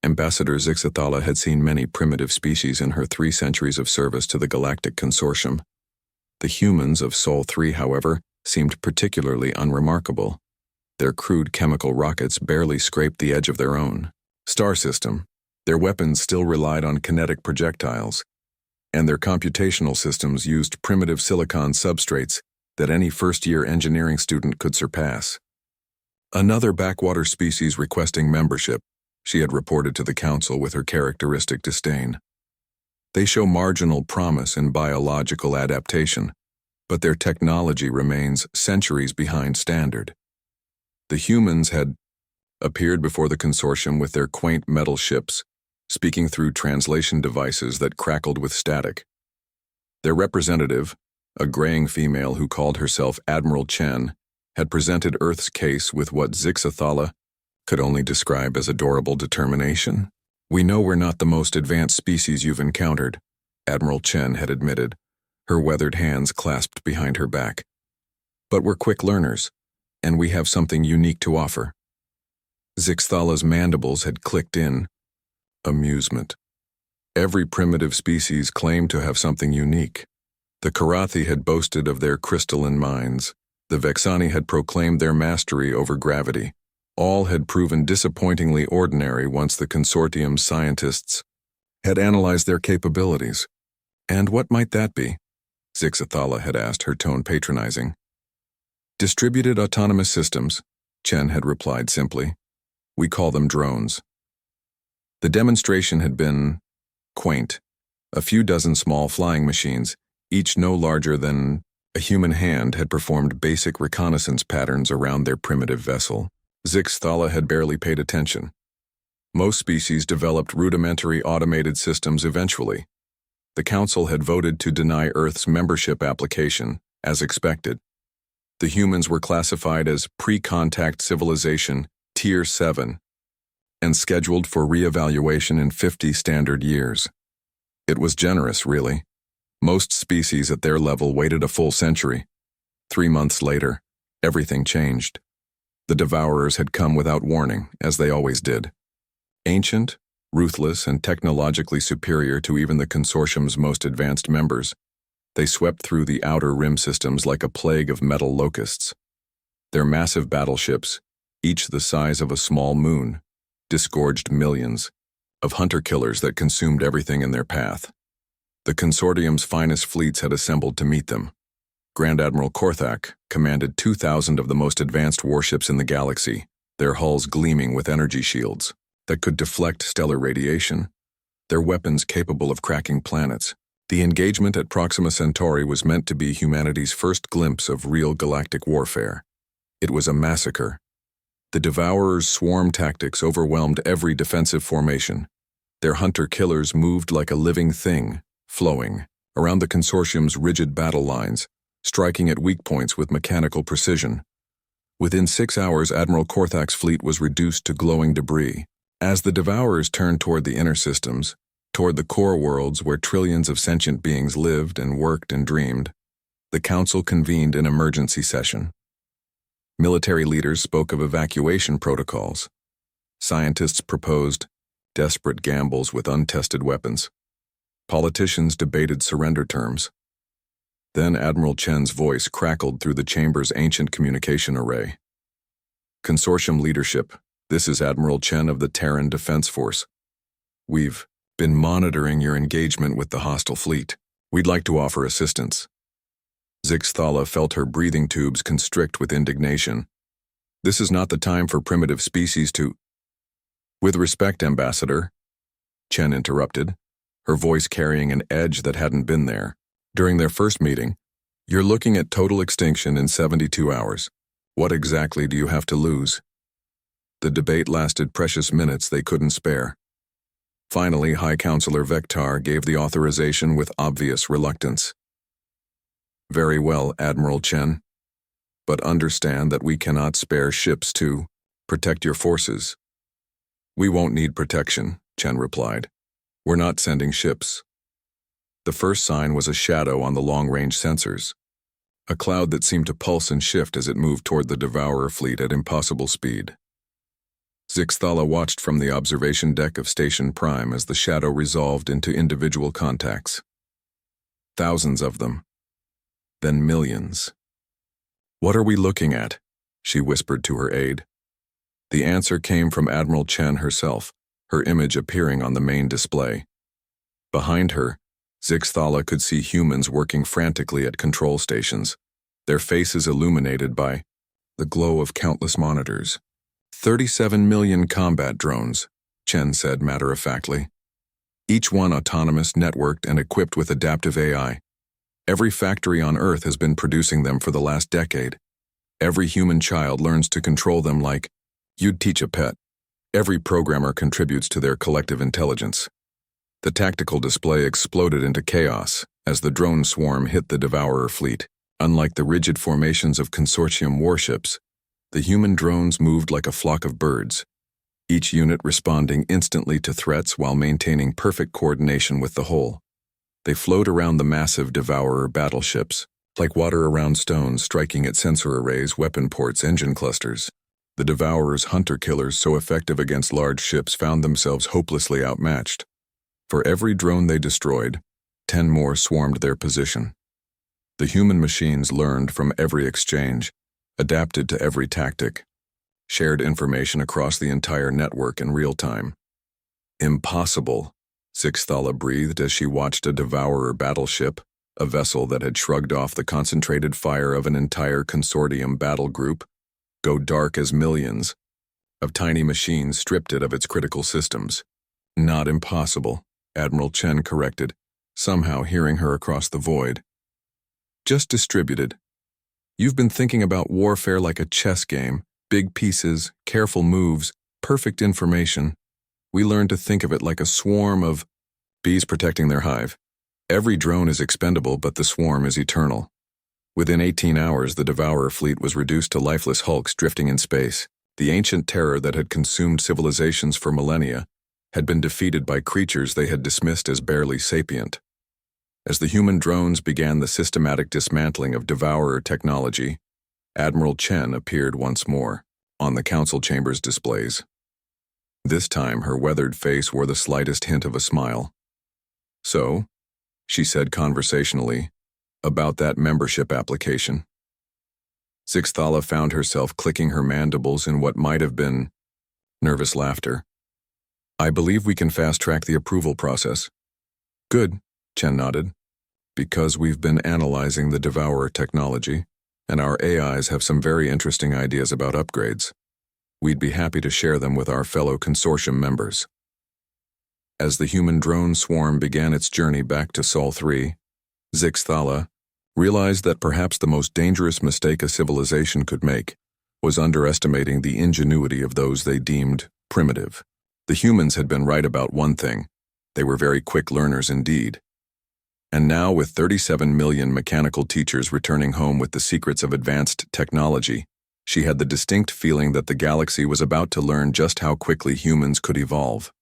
Ambassador Zixathala had seen many primitive species in her 3 centuries of service to the Galactic Consortium. The humans of Sol 3, however, seemed particularly unremarkable. Their crude chemical rockets barely scraped the edge of their own star system. Their weapons still relied on kinetic projectiles, and their computational systems used primitive silicon substrates that any first-year engineering student could surpass. Another backwater species requesting membership, she had reported to the council with her characteristic disdain. They show marginal promise in biological adaptation, but their technology remains centuries behind standard. The humans had appeared before the consortium with their quaint metal ships, speaking through translation devices that crackled with static. Their representative, a graying female who called herself Admiral Chen, had presented Earth's case with what Zixathala could only describe as adorable determination. "We know we're not the most advanced species you've encountered," Admiral Chen had admitted, her weathered hands clasped behind her back. "But we're quick learners, and we have something unique to offer." Zixathala's mandibles had clicked in amusement. Every primitive species claimed to have something unique. The Karathi had boasted of their crystalline minds. The Vexani had proclaimed their mastery over gravity. All had proven disappointingly ordinary once the consortium's scientists had analyzed their capabilities. "And what might that be?" Zixathala had asked, her tone patronizing. "Distributed autonomous systems," Chen had replied simply. "We call them drones." The demonstration had been quaint. A few dozen small flying machines, each no larger than a human hand, had performed basic reconnaissance patterns around their primitive vessel. Zixathala had barely paid attention. Most species developed rudimentary automated systems eventually. The Council had voted to deny Earth's membership application, as expected. The humans were classified as pre-contact civilization, Tier 7, and scheduled for re-evaluation in 50 standard years. It was generous, really. Most species at their level waited a full century. 3 months later, everything changed. The Devourers had come without warning, as they always did. Ancient, ruthless, and technologically superior to even the consortium's most advanced members, they swept through the outer rim systems like a plague of metal locusts. Their massive battleships, each the size of a small moon, disgorged millions of hunter-killers that consumed everything in their path. The consortium's finest fleets had assembled to meet them. Grand Admiral Korthak commanded 2,000 of the most advanced warships in the galaxy, their hulls gleaming with energy shields that could deflect stellar radiation, their weapons capable of cracking planets. The engagement at Proxima Centauri was meant to be humanity's first glimpse of real galactic warfare. It was a massacre. The Devourers' swarm tactics overwhelmed every defensive formation. Their hunter-killers moved like a living thing, flowing around the consortium's rigid battle lines, striking at weak points with mechanical precision. Within 6 hours, Admiral Korthak's fleet was reduced to glowing debris. As the Devourers turned toward the inner systems, toward the core worlds where trillions of sentient beings lived and worked and dreamed, the Council convened an emergency session. Military leaders spoke of evacuation protocols. Scientists proposed desperate gambles with untested weapons. Politicians debated surrender terms. Then Admiral Chen's voice crackled through the chamber's ancient communication array. "Consortium leadership, this is Admiral Chen of the Terran Defense Force. We've been monitoring your engagement with the hostile fleet. We'd like to offer assistance." Zixathala felt her breathing tubes constrict with indignation. "This is not the time for primitive species to—" "With respect, Ambassador," Chen interrupted, her voice carrying an edge that hadn't been there. "During their first meeting, you're looking at total extinction in 72 hours. What exactly do you have to lose?" The debate lasted precious minutes they couldn't spare. Finally, High Counselor Vektar gave the authorization with obvious reluctance. "Very well, Admiral Chen. But understand that we cannot spare ships to protect your forces." "We won't need protection," Chen replied. "We're not sending ships." The first sign was a shadow on the long-range sensors, a cloud that seemed to pulse and shift as it moved toward the Devourer fleet at impossible speed. Zixthala watched from the observation deck of Station Prime as the shadow resolved into individual contacts. Thousands of them. Then millions. "What are we looking at?" she whispered to her aide. The answer came from Admiral Chen herself, her image appearing on the main display. Behind her, Zixthala could see humans working frantically at control stations, their faces illuminated by the glow of countless monitors. 37 million combat drones, Chen said matter-of-factly. Each one autonomous, networked, and equipped with adaptive AI. Every factory on Earth has been producing them for the last decade. Every human child learns to control them like you'd teach a pet. Every programmer contributes to their collective intelligence. The tactical display exploded into chaos as the drone swarm hit the Devourer fleet. Unlike the rigid formations of consortium warships, the human drones moved like a flock of birds, each unit responding instantly to threats while maintaining perfect coordination with the whole. They flowed around the massive Devourer battleships, like water around stones, striking at sensor arrays, weapon ports, engine clusters. The Devourer's hunter-killers, so effective against large ships, found themselves hopelessly outmatched. For every drone they destroyed, 10 more swarmed their position. The human machines learned from every exchange, adapted to every tactic, shared information across the entire network in real time. Impossible, Zixthala breathed as she watched a Devourer battleship, a vessel that had shrugged off the concentrated fire of an entire consortium battle group, go dark as millions of tiny machines stripped it of its critical systems. Not impossible, Admiral Chen corrected, somehow hearing her across the void. Just distributed. You've been thinking about warfare like a chess game, big pieces, careful moves, perfect information. We learned to think of it like a swarm of bees protecting their hive. Every drone is expendable, but the swarm is eternal. Within 18 hours, the Devourer fleet was reduced to lifeless hulks drifting in space. The ancient terror that had consumed civilizations for millennia had been defeated by creatures they had dismissed as barely sapient. As the human drones began the systematic dismantling of Devourer technology, Admiral Chen appeared once more on the council chamber's displays. This time, her weathered face wore the slightest hint of a smile. "So," she said conversationally, "about that membership application." Zixthala found herself clicking her mandibles in what might have been nervous laughter. "I believe we can fast-track the approval process." "Good," Chen nodded. "Because we've been analyzing the Devourer technology, and our AIs have some very interesting ideas about upgrades. We'd be happy to share them with our fellow consortium members." As the human drone swarm began its journey back to Sol 3, Zixthala realized that perhaps the most dangerous mistake a civilization could make was underestimating the ingenuity of those they deemed primitive. The humans had been right about one thing: they were very quick learners indeed. And now, with 37 million mechanical teachers returning home with the secrets of advanced technology, she had the distinct feeling that the galaxy was about to learn just how quickly humans could evolve.